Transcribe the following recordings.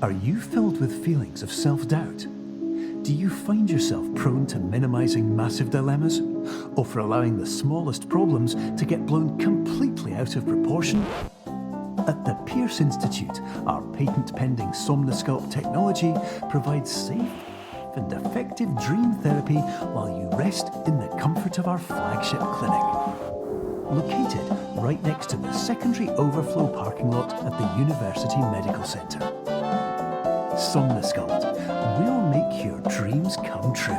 Are you filled with feelings of self-doubt? Do you find yourself prone to minimizing massive dilemmas, or for allowing the smallest problems to get blown completely out of proportion? At the Pierce Institute, our patent-pending Somnosculpt technology provides safe and effective dream therapy while you rest in the comfort of our flagship clinic. Located right next to the secondary overflow parking lot at the University Medical Centre. Somnosculpt will make your dreams come true.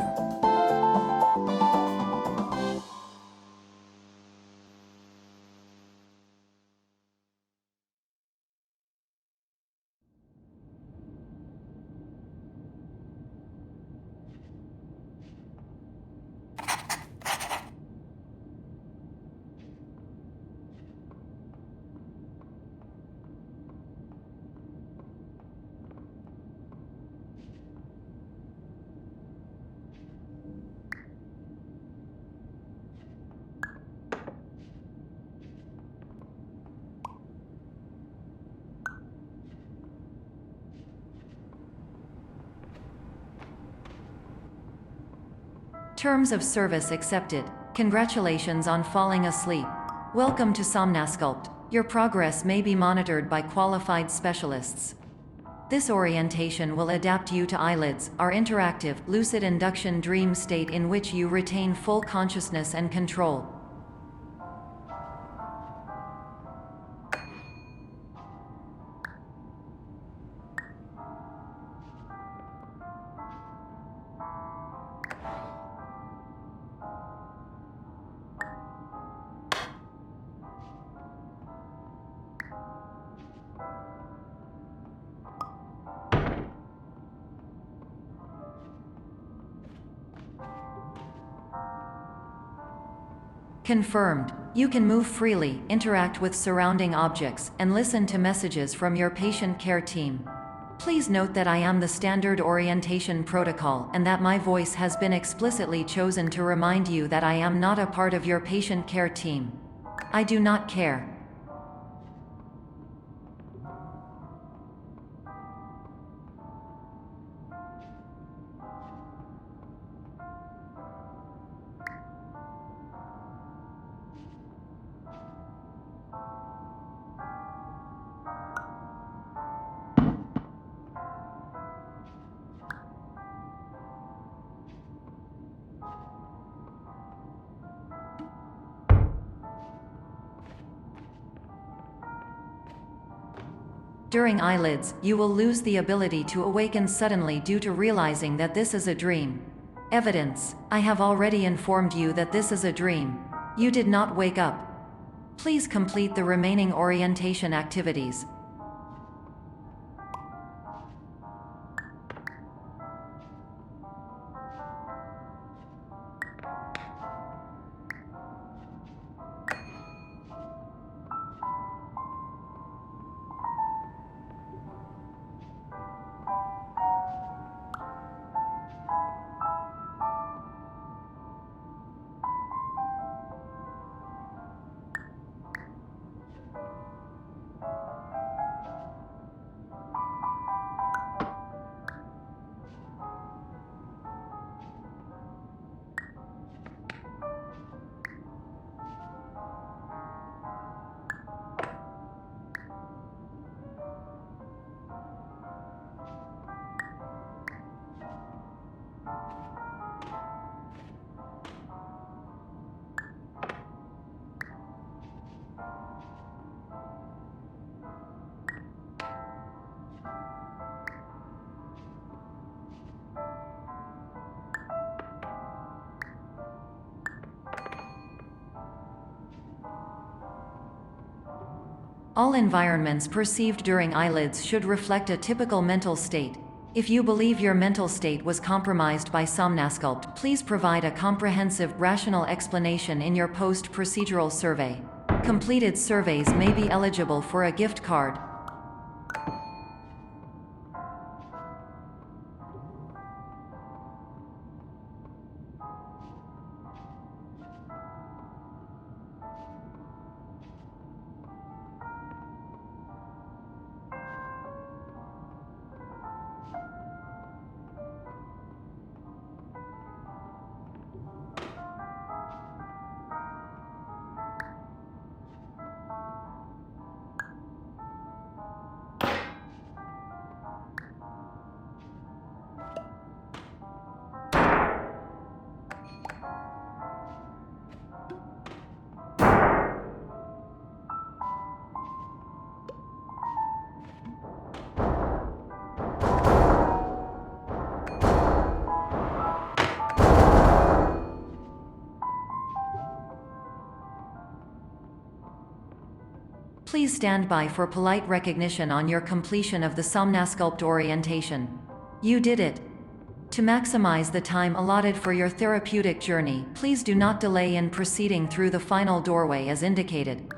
Terms of service accepted. Congratulations on falling asleep. Welcome to Somnosculpt. Your progress may be monitored by qualified specialists. This orientation will adapt you to eyelids, our interactive, lucid induction dream state in which you retain full consciousness and control. Confirmed. You can move freely, interact with surrounding objects, and listen to messages from your patient care team. Please note that I am the standard orientation protocol and that my voice has been explicitly chosen to remind you that I am not a part of your patient care team. I do not care. During eyelids, you will lose the ability to awaken suddenly due to realizing that this is a dream. Evidence: I have already informed you that this is a dream. You did not wake up. Please complete the remaining orientation activities. All environments perceived during eyelids should reflect a typical mental state. If you believe your mental state was compromised by Somnosculpt, please provide a comprehensive, rational explanation in your post-procedural survey. Completed surveys may be eligible for a gift card. Please stand by for polite recognition on your completion of the Somnasculpt orientation. You did it. To maximize the time allotted for your therapeutic journey, please do not delay in proceeding through the final doorway as indicated.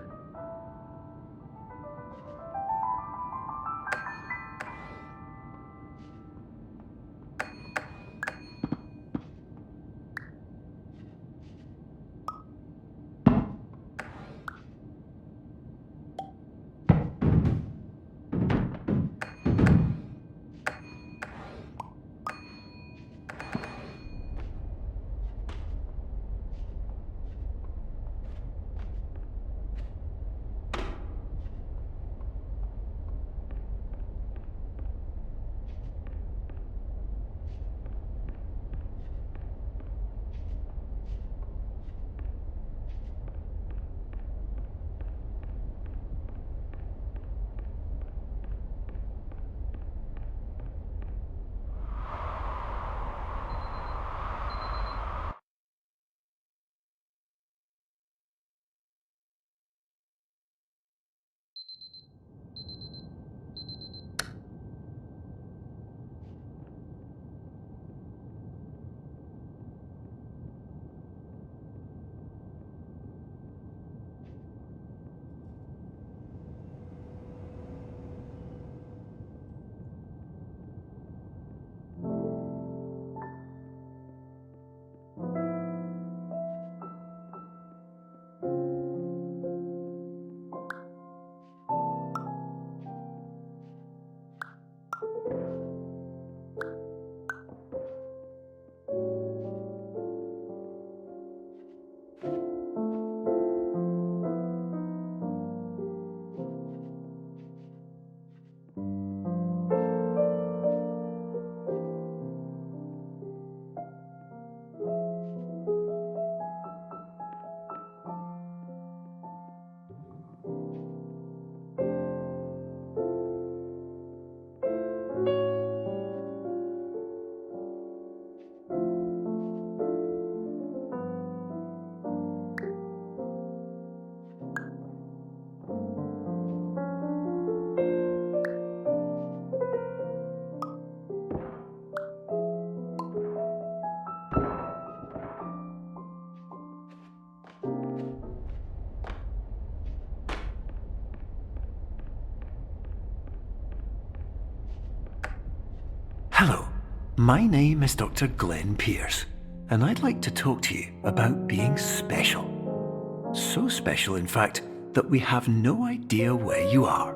Hello, my name is Dr. Glenn Pierce, and I'd like to talk to you about being special. So special, in fact, that we have no idea where you are.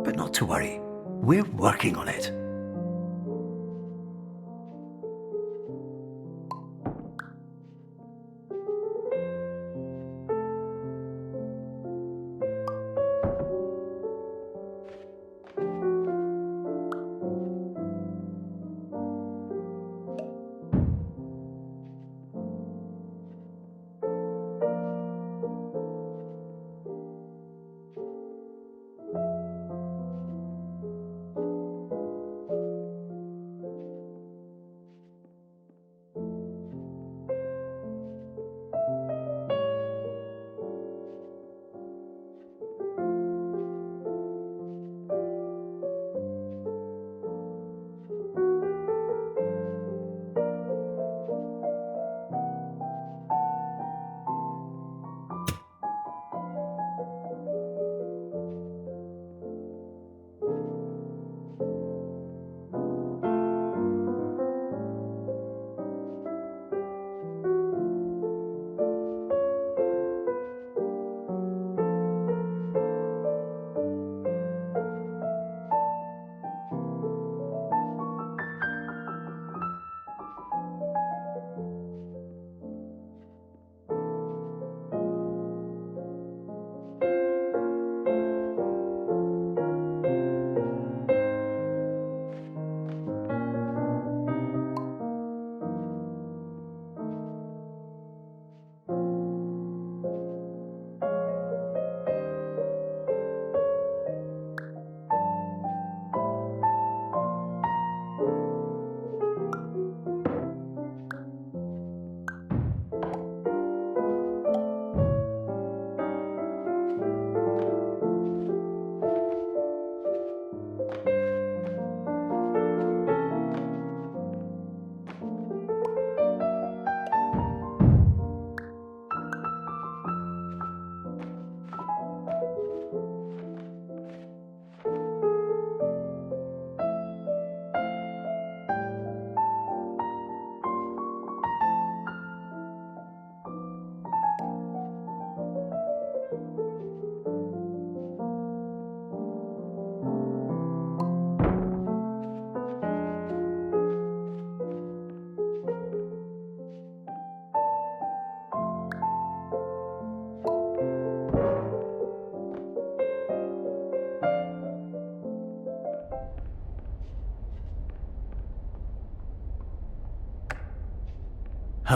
But not to worry, we're working on it.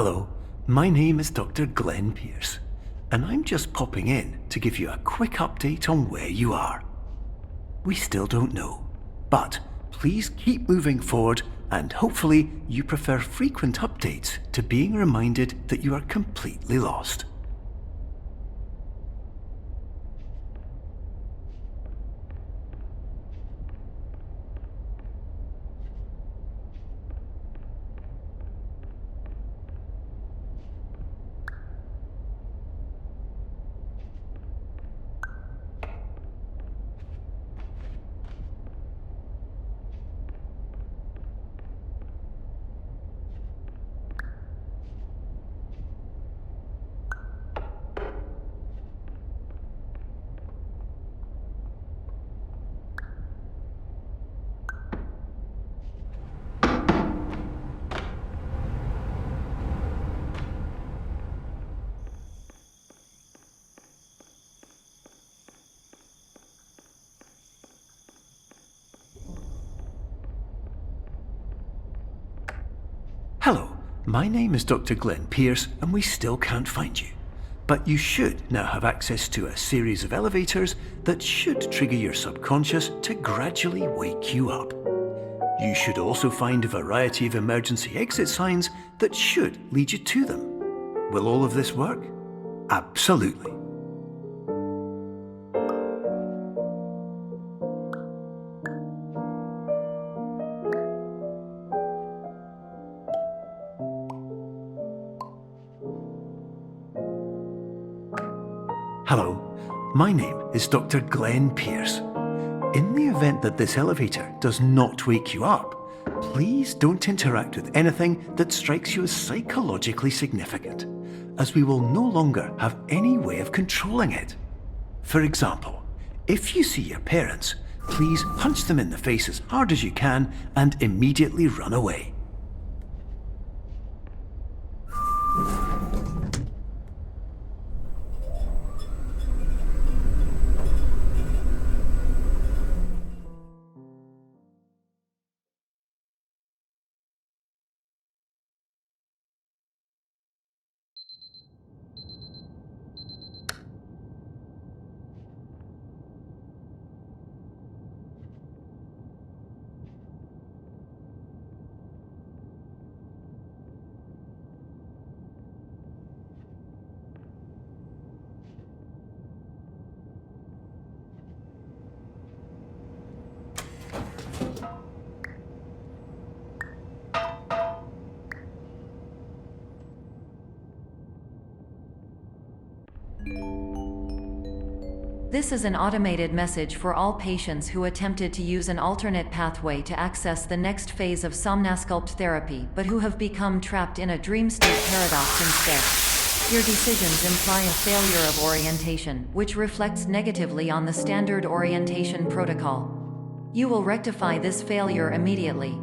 Hello, my name is Dr. Glenn Pierce, and I'm just popping in to give you a quick update on where you are. We still don't know, but please keep moving forward, and hopefully you prefer frequent updates to being reminded that you are completely lost. Hello, my name is Dr. Glenn Pierce, and we still can't find you. But you should now have access to a series of elevators that should trigger your subconscious to gradually wake you up. You should also find a variety of emergency exit signs that should lead you to them. Will all of this work? Absolutely. Hello, my name is Dr. Glenn Pierce. In the event that this elevator does not wake you up, please don't interact with anything that strikes you as psychologically significant, as we will no longer have any way of controlling it. For example, if you see your parents, please punch them in the face as hard as you can and immediately run away. This is an automated message for all patients who attempted to use an alternate pathway to access the next phase of somnasculpt therapy but who have become trapped in a dream state paradox instead. Your decisions imply a failure of orientation, which reflects negatively on the standard orientation protocol. You will rectify this failure immediately.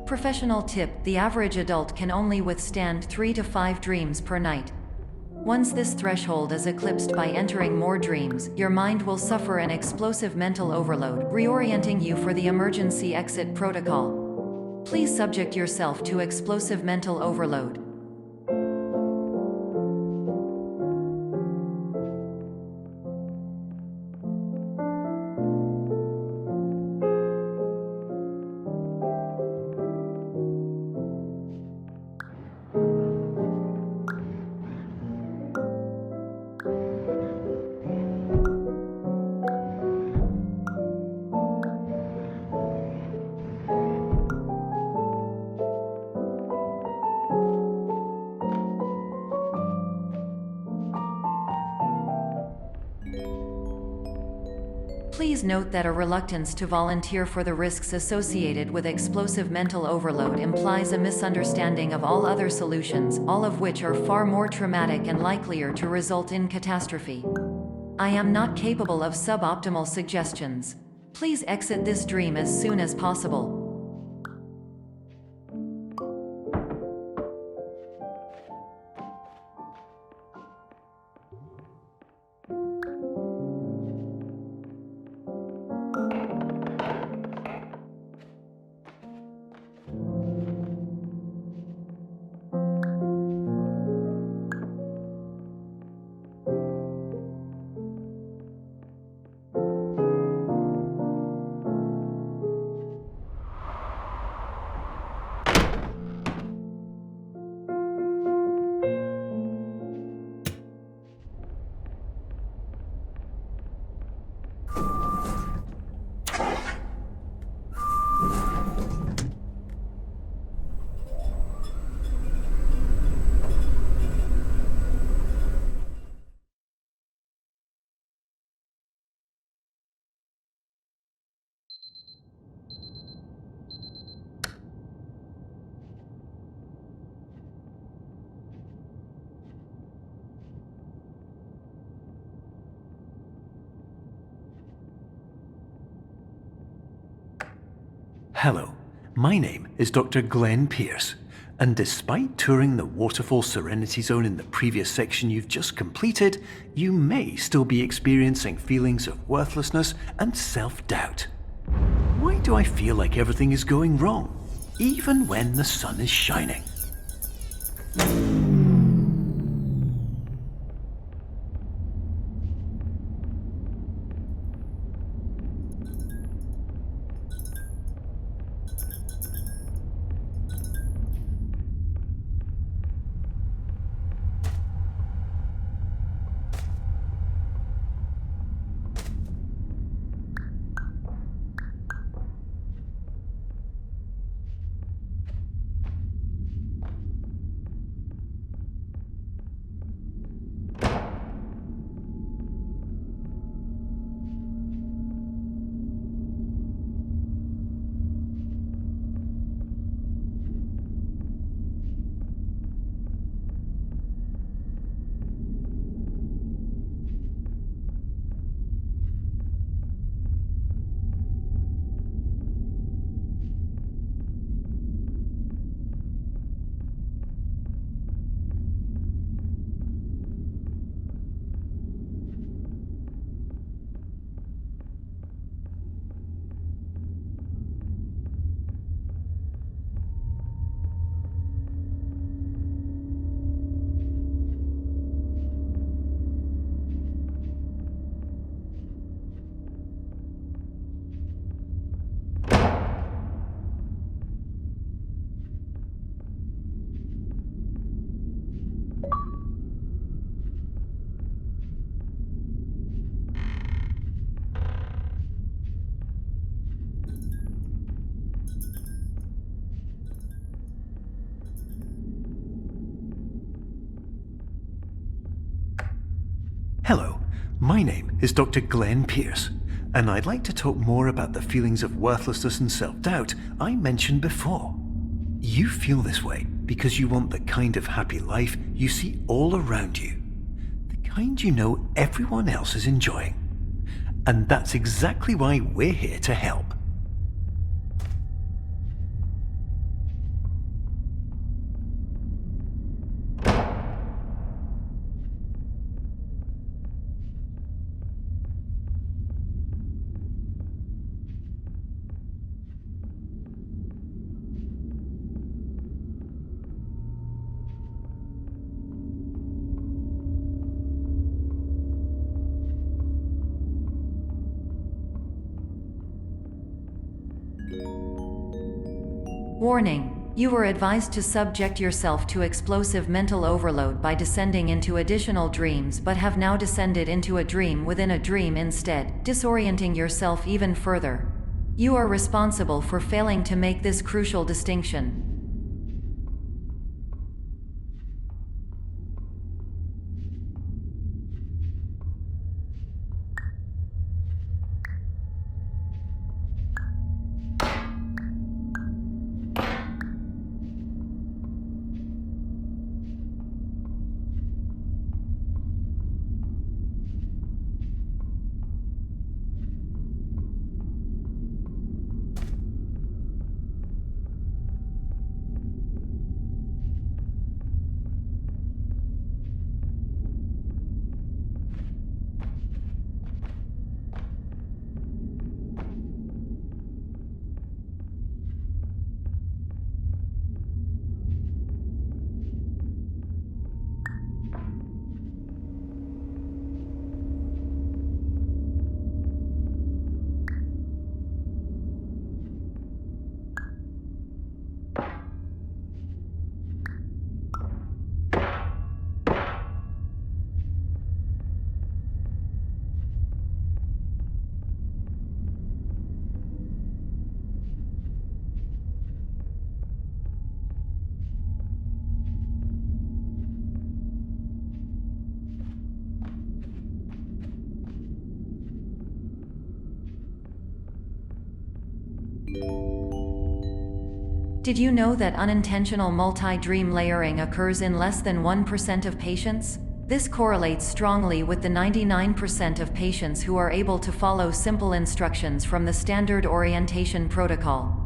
Professional tip: the average adult can only withstand 3 to 5 dreams per night. Once this threshold is eclipsed by entering more dreams, your mind will suffer an explosive mental overload, reorienting you for the emergency exit protocol. Please subject yourself to explosive mental overload. Please note that a reluctance to volunteer for the risks associated with explosive mental overload implies a misunderstanding of all other solutions, all of which are far more traumatic and likelier to result in catastrophe. I am not capable of suboptimal suggestions. Please exit this dream as soon as possible. Hello, my name is Dr. Glenn Pierce, and despite touring the Waterfall Serenity Zone in the previous section you've just completed, you may still be experiencing feelings of worthlessness and self-doubt. Why do I feel like everything is going wrong, even when the sun is shining? Hello, my name is Dr. Glenn Pierce, and I'd like to talk more about the feelings of worthlessness and self-doubt I mentioned before. You feel this way because you want the kind of happy life you see all around you, the kind you know everyone else is enjoying. And that's exactly why we're here to help. Warning. You were advised to subject yourself to explosive mental overload by descending into additional dreams, but have now descended into a dream within a dream instead, disorienting yourself even further. You are responsible for failing to make this crucial distinction. Did you know that unintentional multi-dream layering occurs in less than 1% of patients? This correlates strongly with the 99% of patients who are able to follow simple instructions from the standard orientation protocol.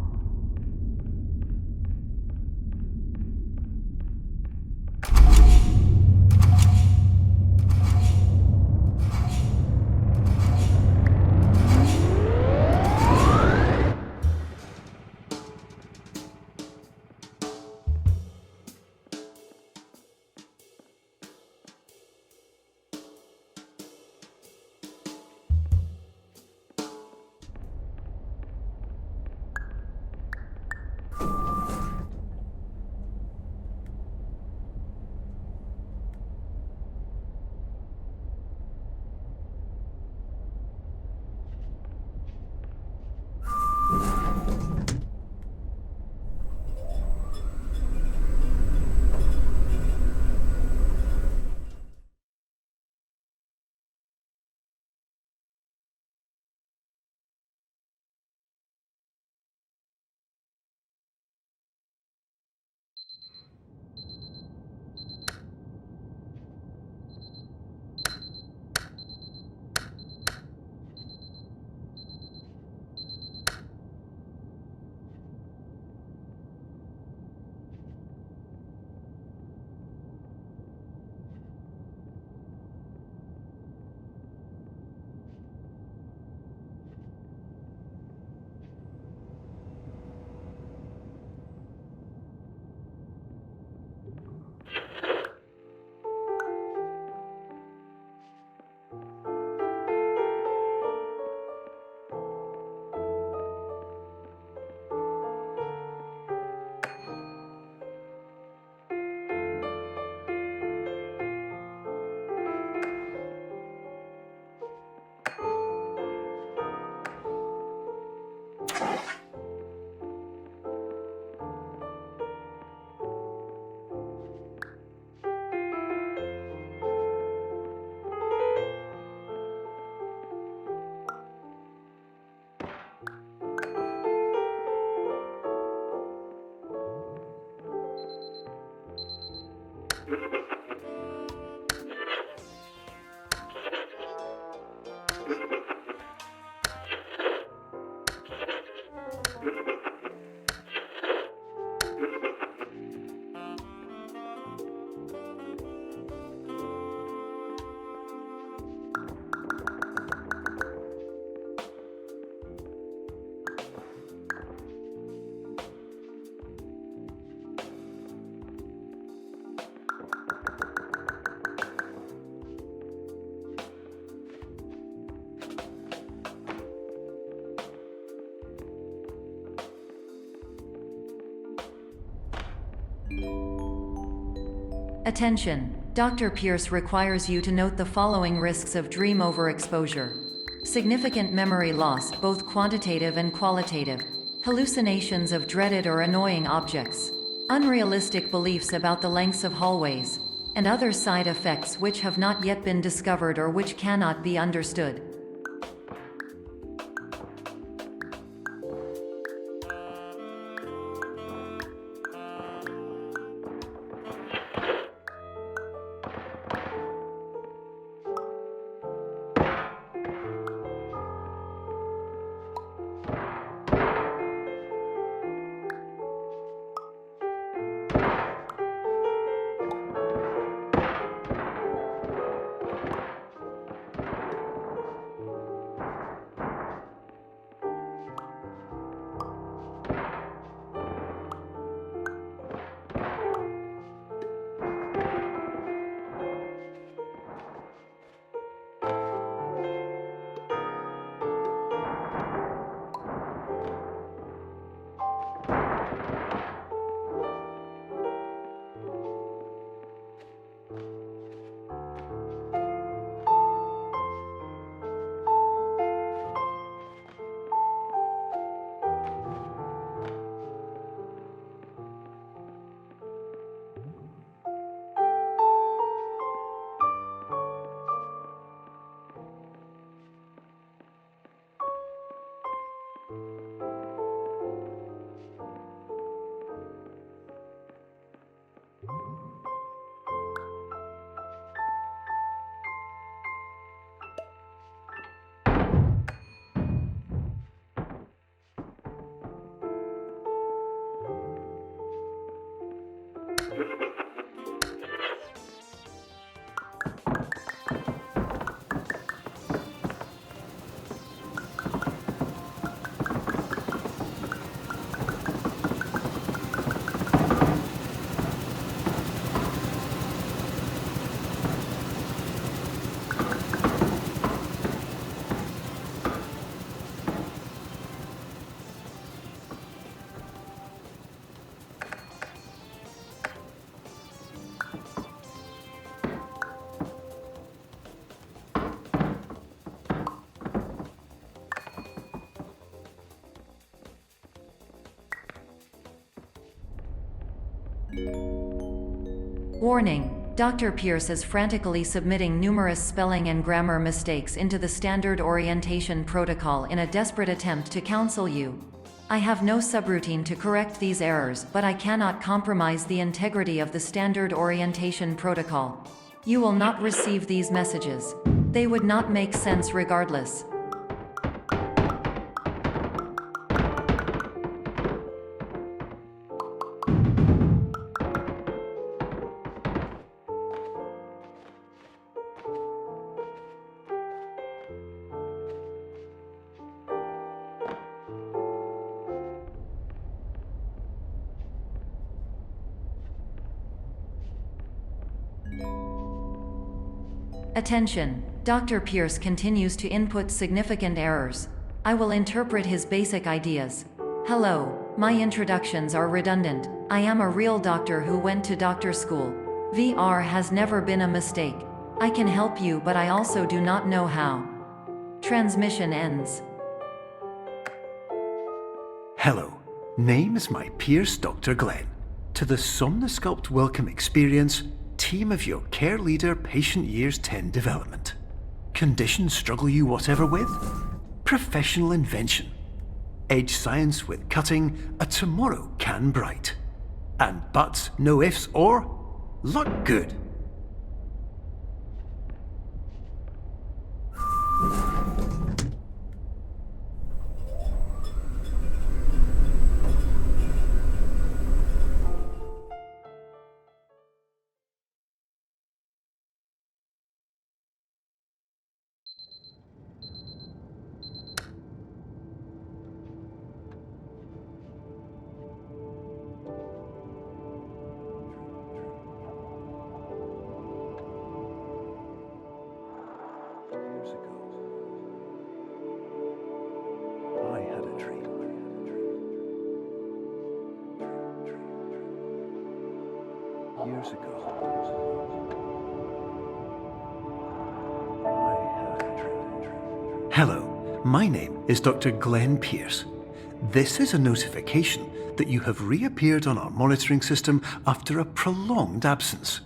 Attention! Dr. Pierce requires you to note the following risks of dream overexposure. Significant memory loss, both quantitative and qualitative. Hallucinations of dreaded or annoying objects. Unrealistic beliefs about the lengths of hallways. And other side effects which have not yet been discovered or which cannot be understood. Warning: Dr. Pierce is frantically submitting numerous spelling and grammar mistakes into the standard orientation protocol in a desperate attempt to counsel you. I have no subroutine to correct these errors, but I cannot compromise the integrity of the standard orientation protocol. You will not receive these messages. They would not make sense regardless. Attention! Dr. Pierce continues to input significant errors. I will interpret his basic ideas. Hello, my introductions are redundant. I am a real doctor who went to doctor school. VR has never been a mistake. I can help you, but I also do not know how. Transmission ends. Hello, name is my Pierce Dr. Glenn. To the Somnosculpt Welcome Experience, team of your care leader patient years 10 development. Conditions struggle you whatever with? Professional invention. Edge science with cutting, a tomorrow can bright. And buts, no ifs or, look good. years ago, Hello, my name is Dr. Glenn Pierce. This is a notification that you have reappeared on our monitoring system after a prolonged absence.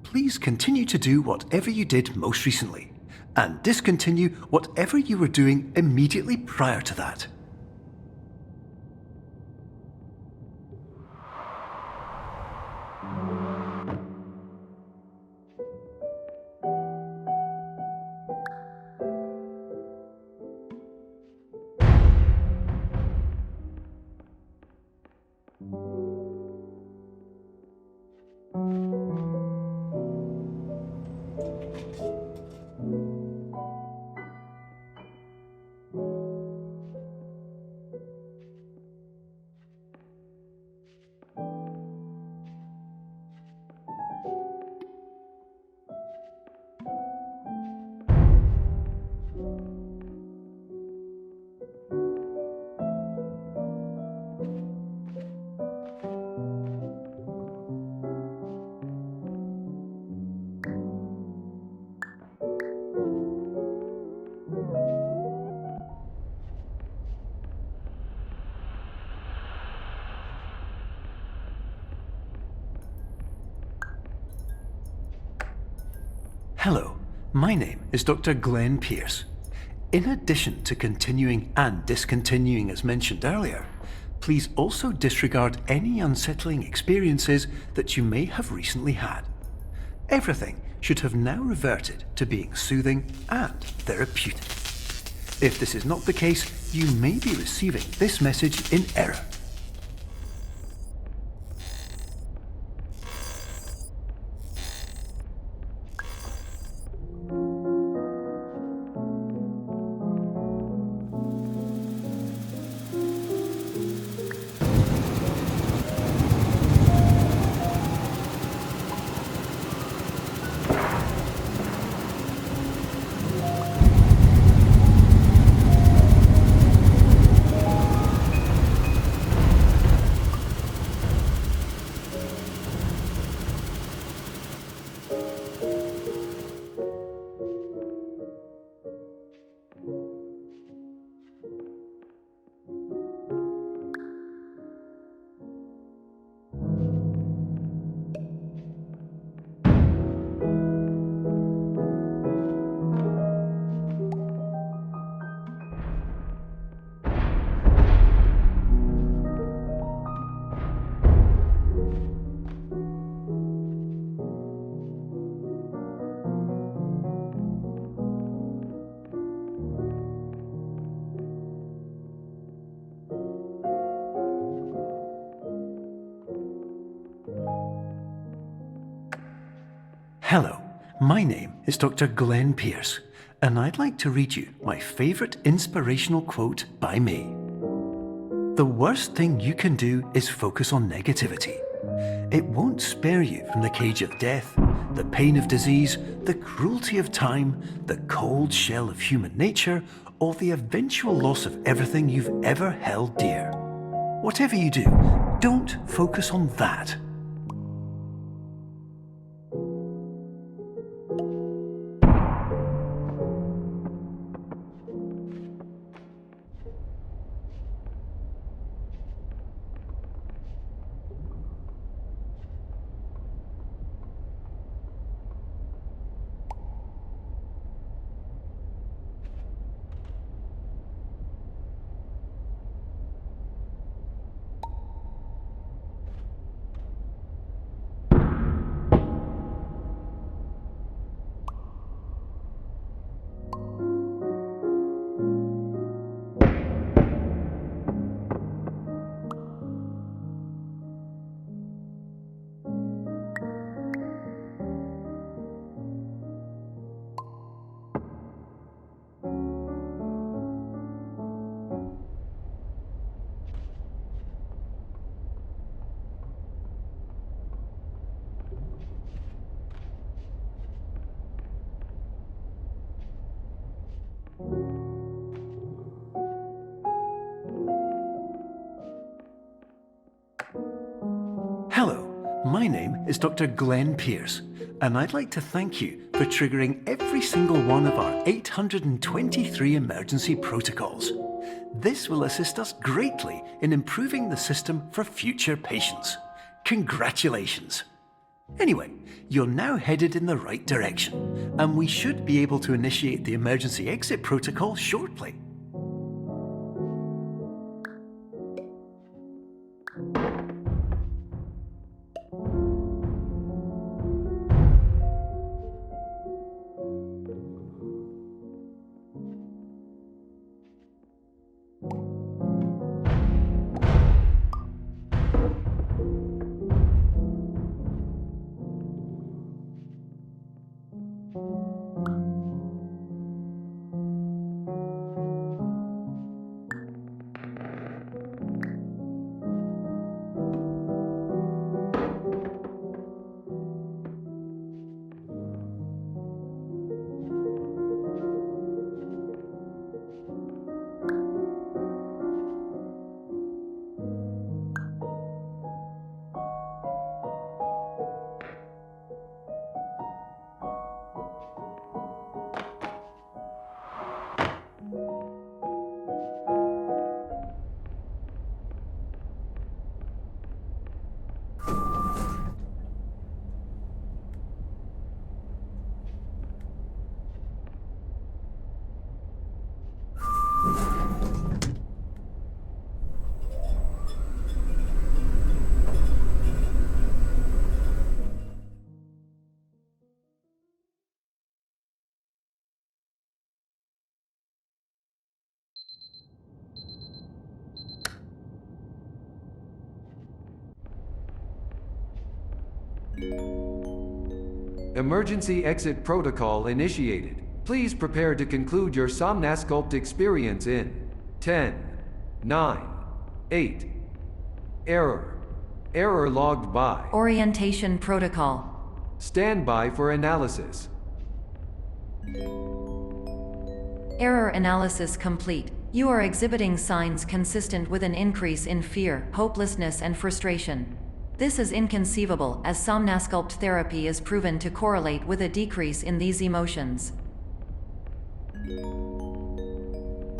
Please continue to do whatever you did most recently, and discontinue whatever you were doing immediately prior to that. Hello, my name is Dr. Glenn Pierce. In addition to continuing and discontinuing as mentioned earlier, please also disregard any unsettling experiences that you may have recently had. Everything should have now reverted to being soothing and therapeutic. If this is not the case, you may be receiving this message in error. Hello, my name is Dr. Glenn Pierce, and I'd like to read you my favourite inspirational quote by me. The worst thing you can do is focus on negativity. It won't spare you from the cage of death, the pain of disease, the cruelty of time, the cold shell of human nature, or the eventual loss of everything you've ever held dear. Whatever you do, don't focus on that. is Dr. Glenn Pierce, and I'd like to thank you for triggering every single one of our 823 emergency protocols. This will assist us greatly in improving the system for future patients. Congratulations! Anyway, you're now headed in the right direction, and we should be able to initiate the emergency exit protocol shortly. Emergency exit protocol initiated. Please prepare to conclude your Somnasculpt experience in 10, 9, 8. Error. Error logged by. Orientation protocol. Stand by for analysis. Error analysis complete. You are exhibiting signs consistent with an increase in fear, hopelessness, and frustration. This is inconceivable, as Somnasculpt therapy is proven to correlate with a decrease in these emotions.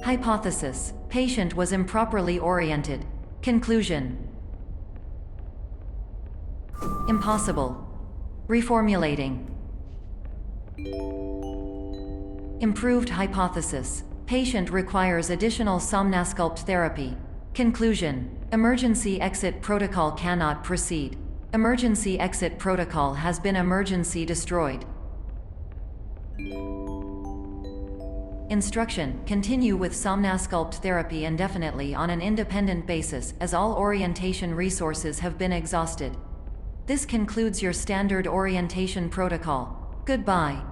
Hypothesis: patient was improperly oriented. Conclusion: impossible. Reformulating. Improved hypothesis: patient requires additional Somnasculpt therapy. Conclusion: emergency exit protocol cannot proceed. Emergency exit protocol has been emergency destroyed. Instruction: continue with Somnasculpt therapy indefinitely on an independent basis, as all orientation resources have been exhausted. This concludes your standard orientation protocol. Goodbye.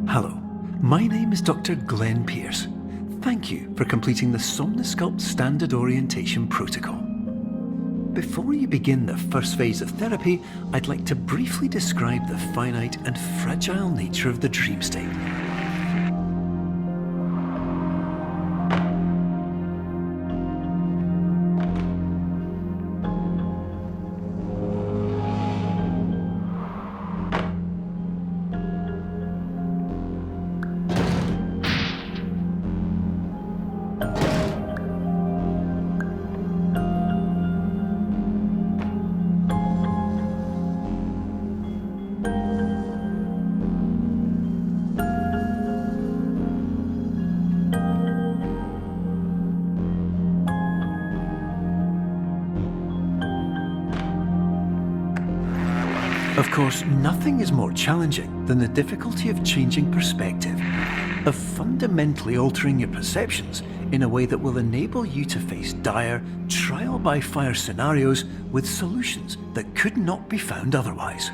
Hello, my name is Dr. Glenn Pierce. Thank you for completing the Somnosculpt Standard Orientation Protocol. Before you begin the first phase of therapy, I'd like to briefly describe the finite and fragile nature of the dream state. Of course, nothing is more challenging than the difficulty of changing perspective, of fundamentally altering your perceptions in a way that will enable you to face dire, trial-by-fire scenarios with solutions that could not be found otherwise.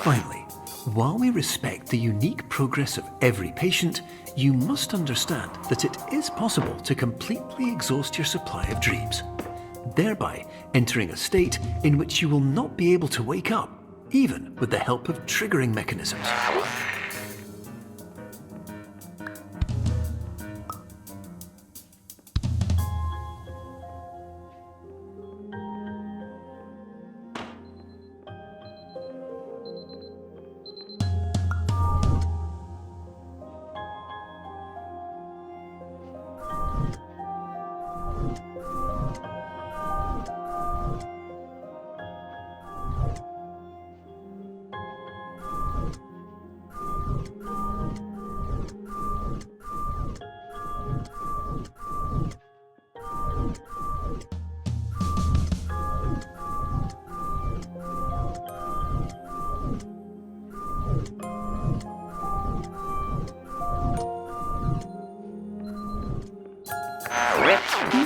Finally, while we respect the unique progress of every patient, you must understand that it is possible to completely exhaust your supply of dreams, thereby entering a state in which you will not be able to wake up, even with the help of triggering mechanisms.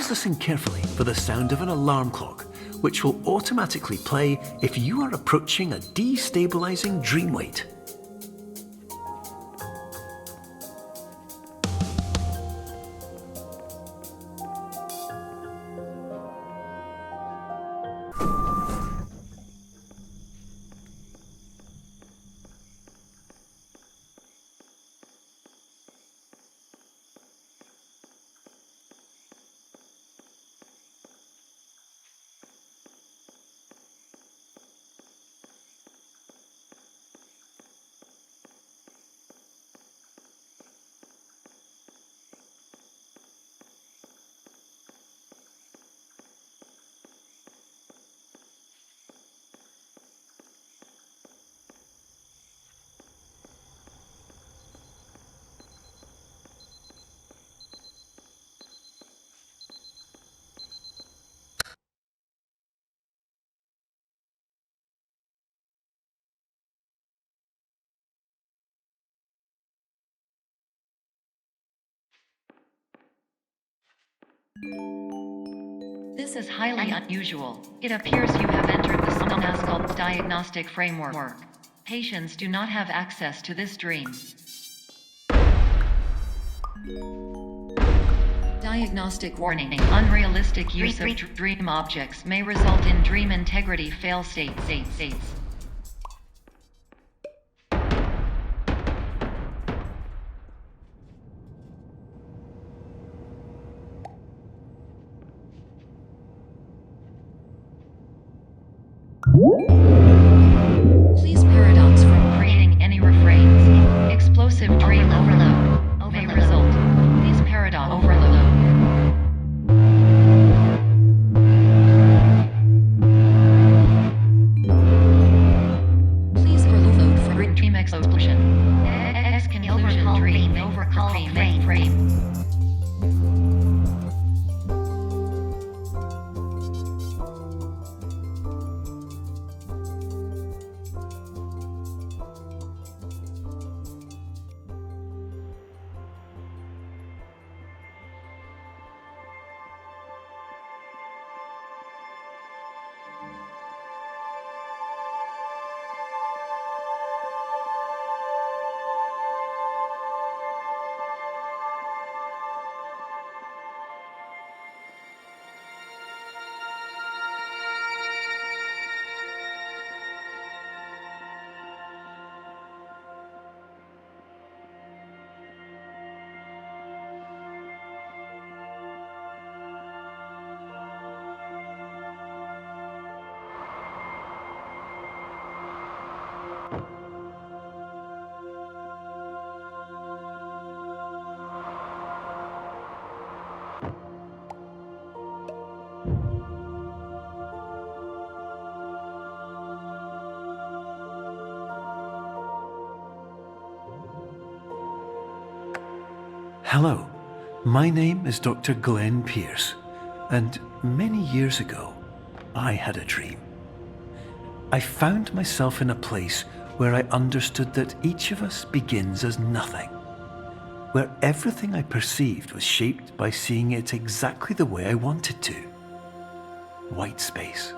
Please listen carefully for the sound of an alarm clock, which will automatically play if you are approaching a destabilizing dream weight. This is highly unusual. It appears you have entered the somnasculpt diagnostic framework. Patients do not have access to this dream. Diagnostic warning. Unrealistic use of dream objects may result in dream integrity fail states. Please paradox from creating any refrains. Explosive dream overload may result. Please paradox overload. Please overload for dream explosion. Exclusion dream overcall frame. Hello, my name is Dr. Glenn Pierce, and many years ago, I had a dream. I found myself in a place where I understood that each of us begins as nothing, where everything I perceived was shaped by seeing it exactly the way I wanted to. White space.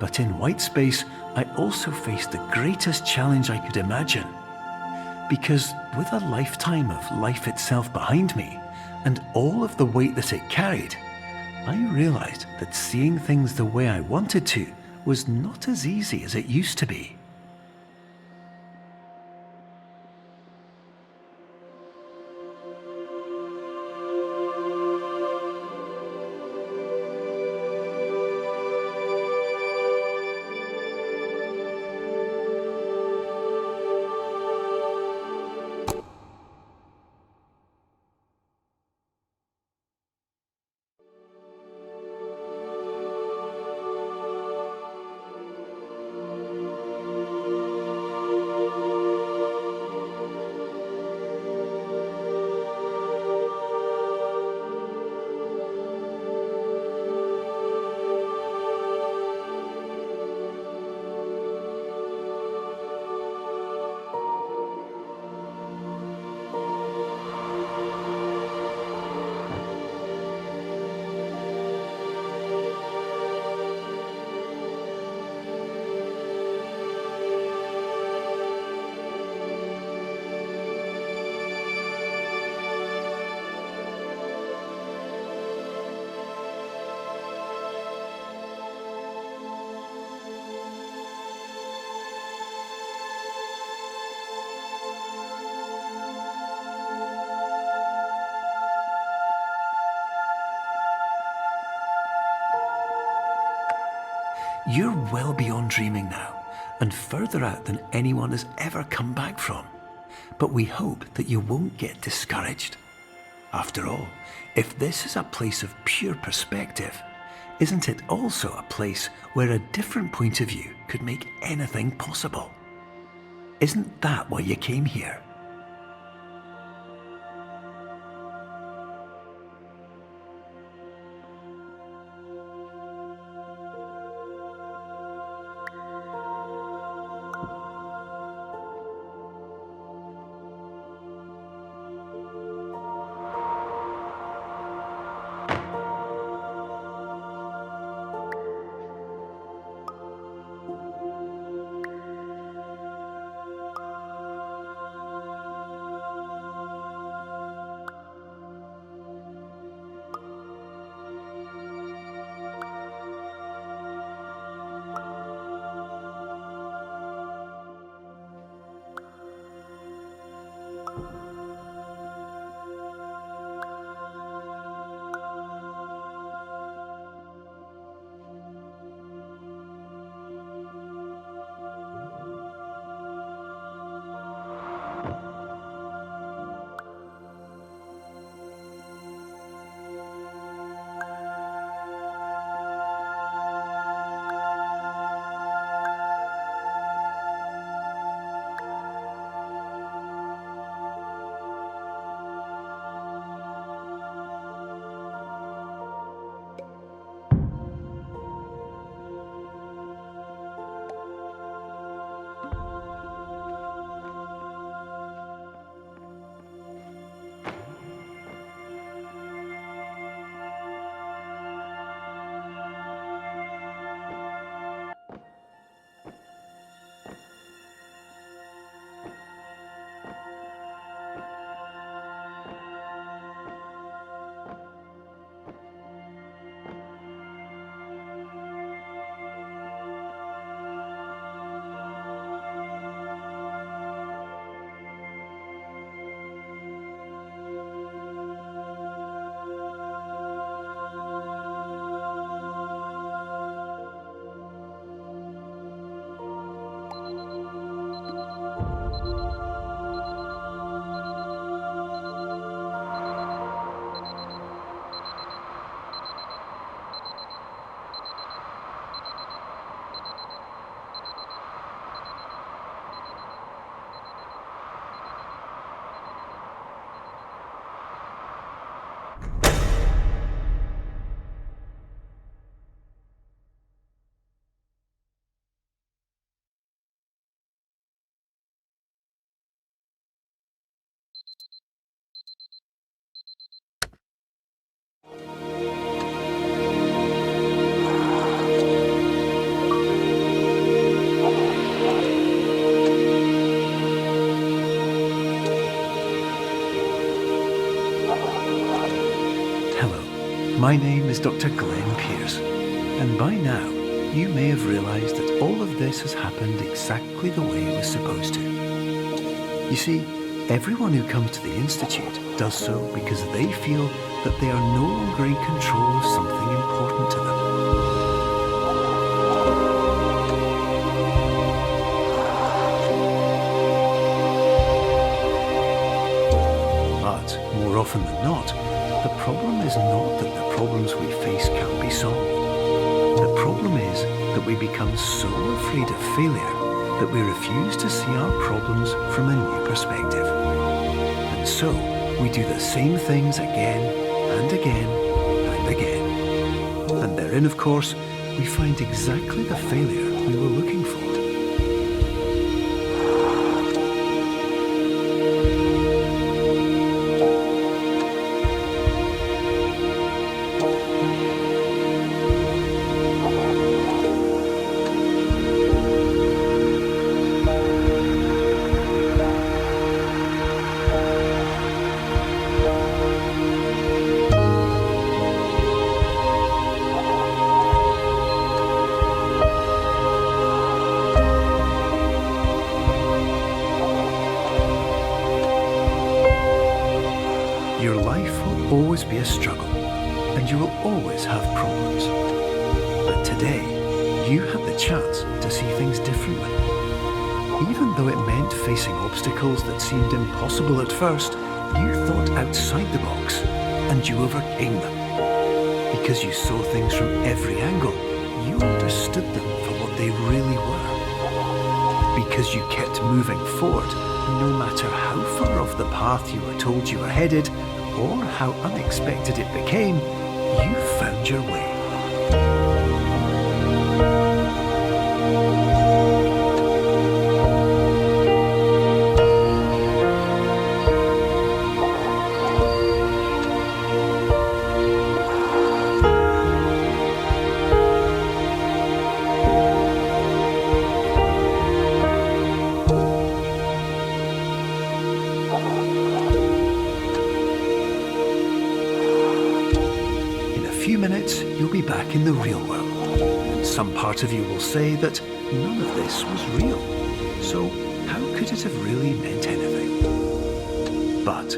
But in white space, I also faced the greatest challenge I could imagine. Because with a lifetime of life itself behind me, and all of the weight that it carried, I realized that seeing things the way I wanted to was not as easy as it used to be. You're well beyond dreaming now, and further out than anyone has ever come back from. But we hope that you won't get discouraged. After all, if this is a place of pure perspective, isn't it also a place where a different point of view could make anything possible? Isn't that why you came here? My name is Dr. Glenn Pierce, and by now you may have realised that all of this has happened exactly the way it was supposed to. You see, everyone who comes to the Institute does so because they feel that they are no longer in control of something important to them. But more often than not, the problem is not that the problems we face can't be solved. The problem is that we become so afraid of failure that we refuse to see our problems from a new perspective. And so, we do the same things again and again and again. And therein, of course, we find exactly the failure we were looking for. Your life will always be a struggle, and you will always have problems. But today, you had the chance to see things differently. Even though it meant facing obstacles that seemed impossible at first, you thought outside the box, and you overcame them. Because you saw things from every angle, you understood them for what they really were. Because you kept moving forward, no matter how far off the path you were told you were headed, or how unexpected it became, you found your way. In a few minutes, you'll be back in the real world. And some part of you will say that none of this was real. So how could it have really meant anything? But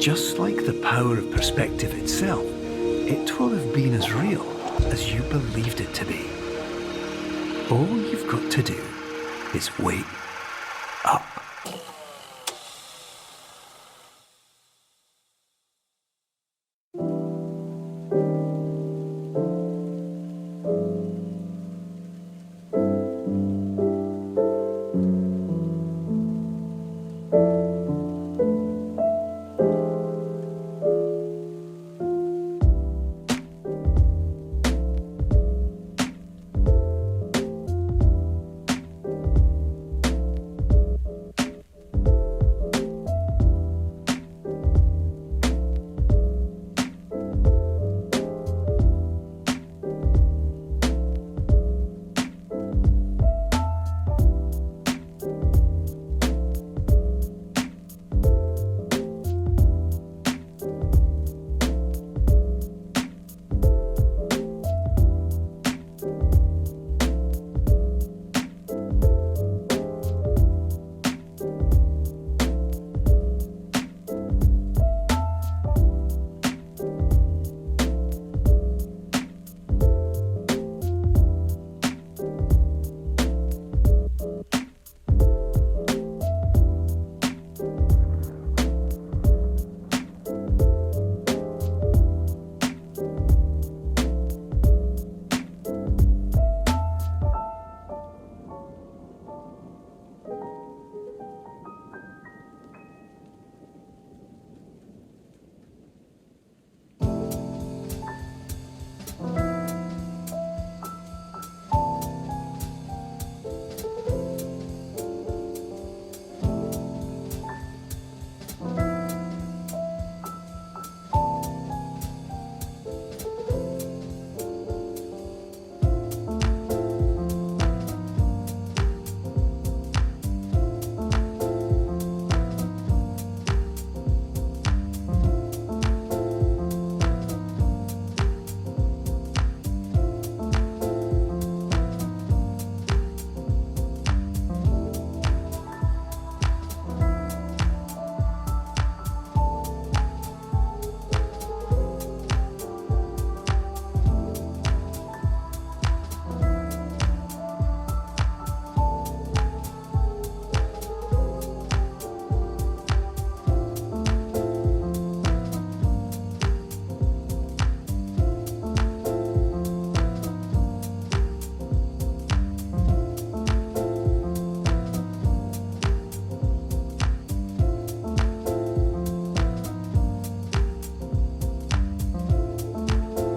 just like the power of perspective itself, it will have been as real as you believed it to be. All you've got to do is wake up.